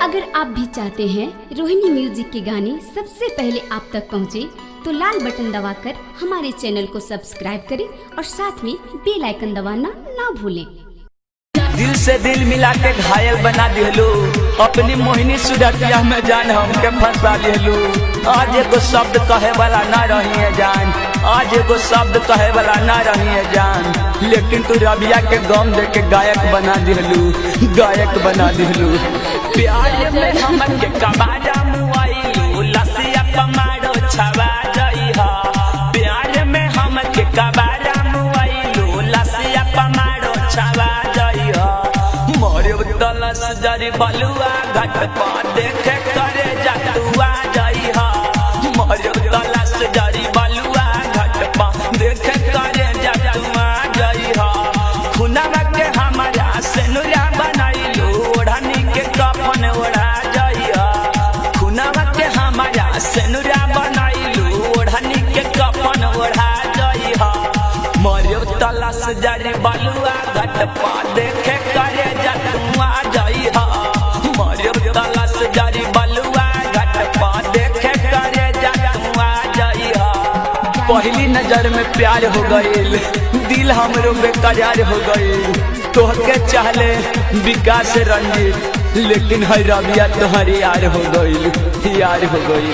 अगर आप भी चाहते हैं रोहिणी म्यूजिक के गाने सबसे पहले आप तक पहुंचे, तो लाल बटन दबाकर हमारे चैनल को सब्सक्राइब करें और साथ में बेल आइकन दबाना ना भूलें। दिल से दिल मिला के घायल बना दिलू, अपनी मोहिनी सुरतिया में जान हमके फंसा दिलू। आज एगो शब्द कहे वाला ना रही है जान, आज एगो शब्द कहे वाला ना रही है जान, लेकिन तू रबिया के गम दे के गायक बना दिलू, गायक बना दिलू। प्यार में हमन के कबाड़ा मुआइलू, लसिया पमाड़ो छवा जइहा। प्यार में हमन के कबाड़ा मुआइलू, लसिया पमाड़ो छवा जइहा। मोरे तलस जरी बलुआ घाट पा देखे करे जतुआ जइहा। मोरे तलस जरी बलुआ घाट पा देखे करे जतुआ जइहा। खुनावा के हमारा सेनुरा बनाइलू, ओढ़नी के कफन ओढ़ा जइहा। खुनावा के हमारा सेनुरा बनाइलू, ओढ़नी के कफन ओढ़ा जइहा। मोरे तलस जरी बलुआ घाट पा देखे करे जतुआ जइहा। मोरे तलस जरी बलुआ घाट पा देखे करे जतुआ जइहा। पहली नजर में प्यार हो गईल, दिल हमरो बेकरार हो गईल। तोहके चाहले विकास रंजीत, लेकिन है रबिया तोहरी यार हो गईल, यार हो गईल।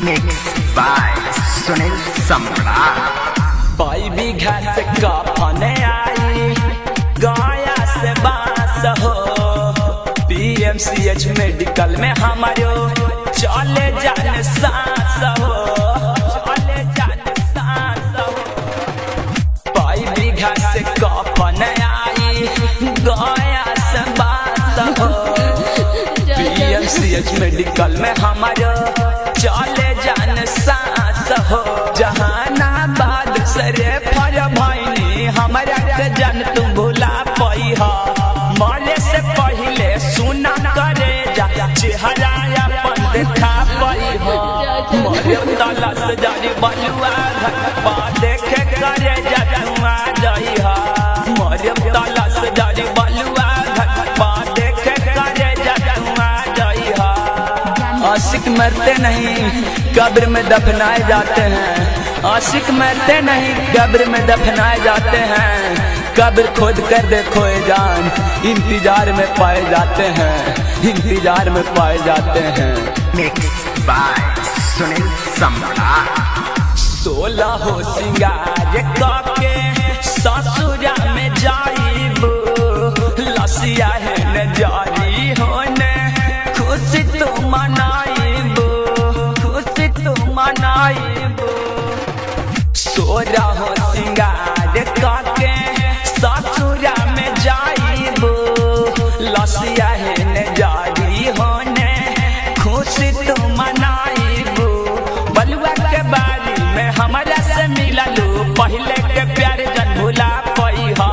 Mixed by Sunil Samrat। पाई बीघा से कफन आई, गाया से बांस हो। PMCH मेडिकल में हमारो चले जाने सांस हो, चले जाने सांस हो। पाई बीघा से कफन आई, गाया से बांस हो। PMCH मेडिकल में हमारो चले जान सांस हो। जहानाबाद से रेफर भइनी, हमरा के जन तुम भुला पैहा। मरे से पहले सुना करे जा, चेहरा अपन देखा पैहा। मरे तलस जरी बलुआ घाट पा देखे करे जतुआ जइहा। मरे तलस जरी बलुआ घाट पा देखे करे जतुआ जइहा। आशिक मरते नहीं कब्र में दफनाए जाते हैं, आशिक मरते नहीं कब्र में दफनाए जाते हैं। कब्र खोद कर देखो ए जान, इंतजार में पाए जाते हैं, इंतजार में पाए जाते हैं। Mixed by Sunil Samrat। 16 हो सिंगार काके ससुरा में जाइबो, लसिया है न जारी होने खुशी तो मनाइबो, खुशी तो मनाइबो। 16 हो सिंगार काके ससुरा में जाइबो, लसिया है न जारी होने खुशी तो मनाइबो। बलुआ के बारी में हमारा से मिललू, पहले के प्यार जन भुला पैहा।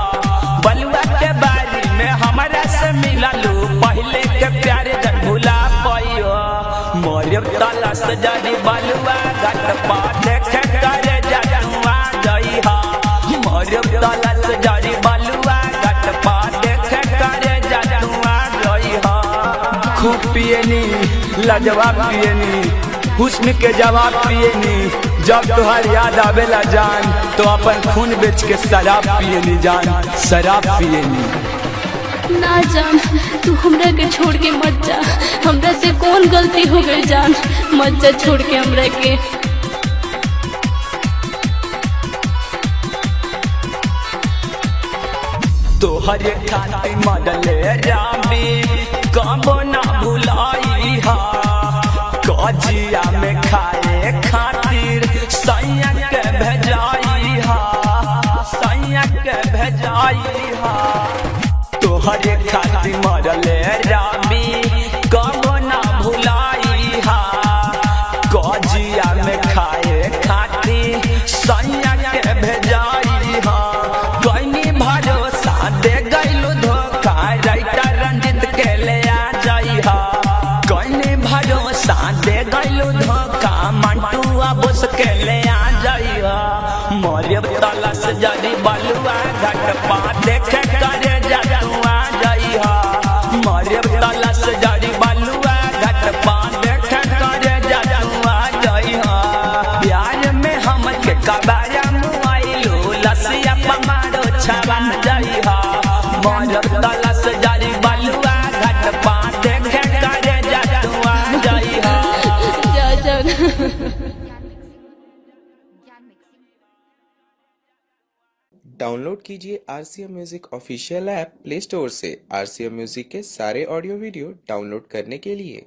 बलुआ के बारी में हमारा से मिललू, पहले के प्यार जन भुला पैहा। मोरे तलस जरी बलुआ घाट पा देखे करे जतुआ जइहा। मोरे तलस जरी बलुआ घाट पा देखे करे जतुआ जइहा। खूब पियनी लाजवाब पियनी, हुस्न के जवाब पियनी। जब तुहार याद आवेला जान, तो अपन खून बेच के शराब पियनी जान, शराब पियनी। ना जान, तू हमरा के छोड़ के मत जा, हमरा से कौन गलती हो गई जान, मत जा छोड़ के हमरा के। तोहरे खातिर मरले राबी कबो ना भुलाइहा। कजिया में खाए खातिर सैया के भेजाइहा, सैया के भेजाइहा। तोहरे खातिर मरले राबी कबो ना भुलाइहा। कजिया में खाए खातिर सैया के भेजाइहा। गइनी भरोसा दे गइलू धोखा, राइटर रंजित के ले आ जइहा। गइनी भरोसा दे गइलू धोखा, मंटुआ बोस के ले आ जाइया मोरे तलस जरी बलुआ घाट पा देखे करे जतुआ जाइया मोरे तलस जरी बलुआ घाट पा देखे करे जतुआ जाइया प्यार में हम के कबाया मुआइलो लसिया पमारो छवा जाइया मोरे तलस जरी बलुआ घाट पा देखे करे जतुआ जाइया डाउनलोड कीजिए RCM music official app play store से। RCM म्यूजिक के सारे ऑडियो वीडियो डाउनलोड करने के लिए